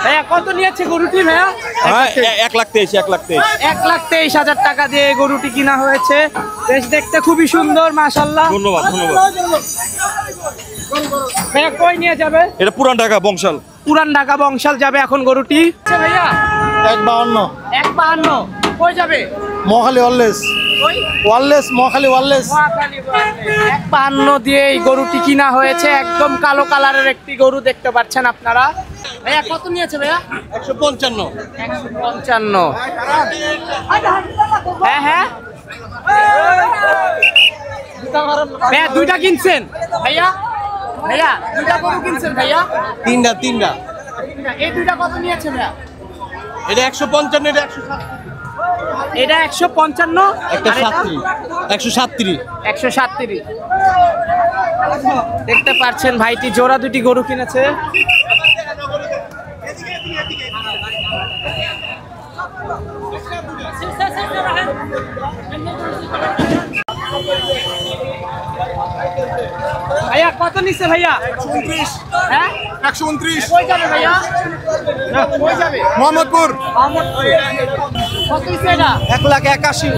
ভাইয়া কত নিয়েছে গরুটি ভাইয়া? 1,23,000 1,23,000 টাকা দিয়ে গরুটি কিনা হয়েছে। বেশ দেখতে খুবই সুন্দর মাশাআল্লাহ। ধন্যবাদ ধন্যবাদ। ভাইয়া কই নিয়ে যাবে? এটা পুরান ঢাকা বংশাল। পুরান ঢাকা বংশাল যাবে এখন গরুটি। আচ্ছা ভাইয়া 1,52 1,52 কই যাবে? মহাখালী ওয়ারলেস মহাখালী ওয়ারলেস 1,52 দিয়ে এই গরুটি কিনা হয়েছে। একদম কালো কালারের একটি গরু দেখতে পাচ্ছেন আপনারা। ভাইয়া কত নিয়েছে ভাইয়া? 155 155। হ্যাঁ হ্যাঁ ভাইয়া দুইটা কিনছেন ভাইয়া? ভাইয়া দুইটা গরু কিনছেন ভাইয়া? তিনটা এই দুইটা কত নিয়েছে ভাইয়া? এটা 155 এটা এটা 160 155 একটা 137 দেখতে পাচ্ছেন ভাইটি জোড়া দুটি গরু কিনেছে। ভাইয়া কত নিচ্ছে ভাইয়া? 129 হ্যাঁ 129 কই যাবে ভাইয়া? কই যাবে? মোহাম্মদপুর কত নিচ্ছে এটা? 1,81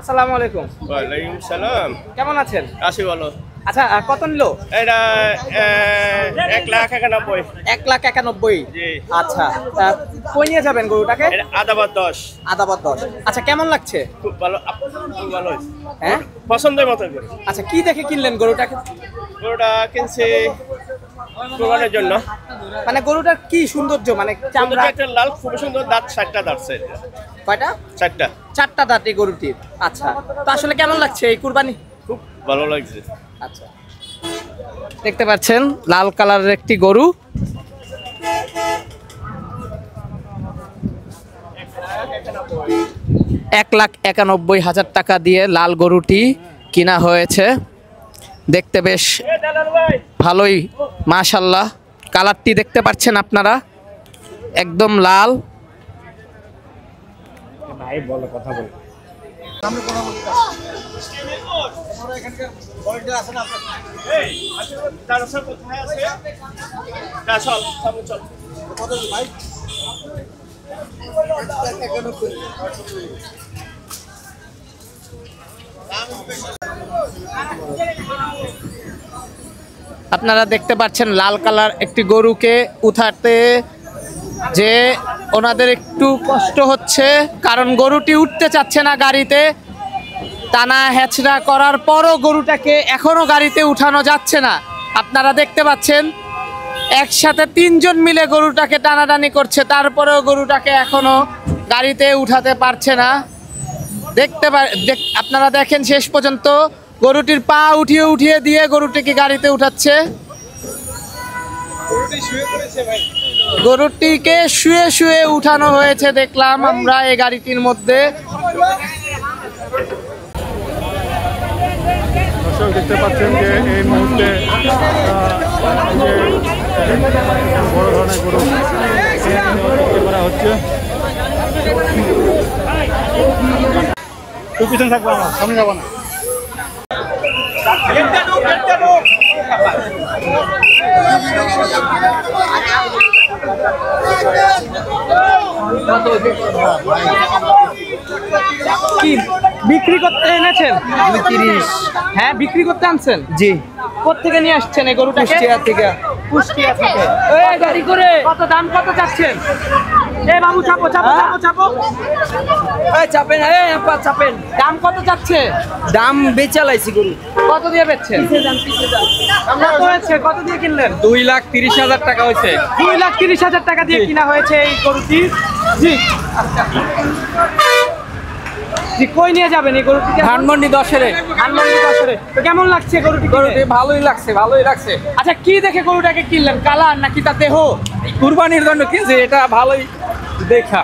আসসালামু আলাইকুম। ওয়ালাইকুম সালাম। কেমন আছেন? আসি বলো। আচ্ছা কত নিলো? এটা 1,91,000। 1,91,000। জি। আচ্ছা কই নিয়ে যাবেন গরুটাকে? এটা আদাবাদ 10। আদাবাদ 10। আচ্ছা কেমন লাগছে? খুব ভালো, খুব ভালো হয়েছে। হ্যাঁ পছন্দের মতো করে। আচ্ছা কি দেখে কিনলেন গরুটাকে? গরুটা কিনছি কোরবানের জন্য। মানে গরুটার কি সৌন্দর্য, মানে চামড়া? একটা লাল খুব সুন্দর, দাঁত 4টা দাঁত। কয়টা? 4টা। 4টা দাঁত এই গরুটির। আচ্ছা তো আসলে কেমন লাগছে এই কুরবানি? খুব ভালো লাগছে। আচ্ছা দেখতে পাচ্ছেন লাল কালারের একটি গরু। $1,91,000 টাকা দিয়ে লাল গরুটি কিনা হয়েছে। দেখতে বেশ ভালোই মাশাআল্লাহ। কালারটি দেখতে পাচ্ছেন আপনারা, একদম লাল। ভাই বলো, কথা বলো। আপনারা দেখতে পাচ্ছেন লাল কালার একটি গরুকে উঠাতে যে ওনাদের একটু কষ্ট হচ্ছে, কারণ গরুটি উঠতে চাচ্ছে না গাড়িতে। টানা হেঁচড়া করার পরও গরুটাকে এখনো গাড়িতে উঠানো যাচ্ছে না। আপনারা দেখতে পাচ্ছেন একসাথে 3 জন মিলে গরুটাকে টানাটানি করছে, তারপরেও গরুটাকে এখনো গাড়িতে উঠাতে পারছে না। আপনারা দেখেন শেষ পর্যন্ত গরুটির পা উঠিয়ে উঠিয়ে দিয়ে গরুটিকে গাড়িতে উঠাচ্ছে। গরুটিকে শুয়ে শুয়ে উঠানো হয়েছে দেখলাম আমরা এই গাড়িটির মধ্যে। দর্শক দেখতে পাচ্ছেন যে এই মুহূর্তে বড় ধরনের গরু করা হচ্ছে। তুই পিছনে থাকবো, আমার সামনে যাবো না। কি বিক্রি করতে এনেছেন? 30। হ্যাঁ বিক্রি করতে আনছেন? জি। কোত্থেকে নিয়ে আসছেন এই গরুটাকে? কুষ্টিয়া থেকে। কুষ্টিয়া থেকে। এই গাড়ি করে কত দাম কত চাচ্ছেন? এই বাবু চাপো চাপো চাপো চাপো। এই চাপেন, এই আপা চাপেন। দাম কত চাচ্ছে? দাম বেচালাইছি গরু। কত দিয়ে বেচছেন? আমরা তো হয়েছে কত দিয়ে কিনলেন? 2,30,000 টাকা হয়েছে। 2,30,000 টাকা দিয়ে কিনা হয়েছে এই গরুটি। জি আচ্ছা জি। কই নিয়ে যাবেন এই গরুটিকে? ধানমন্ডি 10-এ। ধানমন্ডি 10-এ। তো কেমন লাগছে গরুটি? গরুটি ভালোই লাগছে, ভালোই লাগছে। আচ্ছা কি দেখে গরুটাকে কিনলেন? কালার নাকি তার দেহ? কুরবানির জন্য কিনছি, এটা ভালোই দেখা।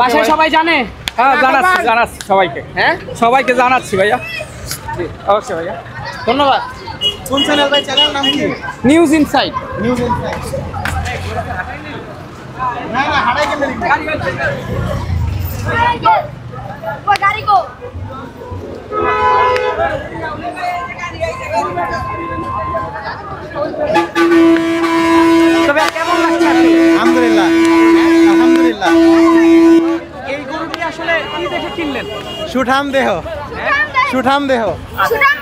বাসায় সবাই জানে? হ্যাঁ জানাচ্ছি সবাইকে। হ্যাঁ সবাইকে জানাচ্ছি ভাইয়া। অবশ্যই ভাইয়া, ধন্যবাদ। কোন চ্যানেল ভাই? চ্যানেল নাম কি? News inside. News inside. না হারাই গেল। কিনলেন? সুঠাম দেহ, সুঠাম দেহ। সুঠাম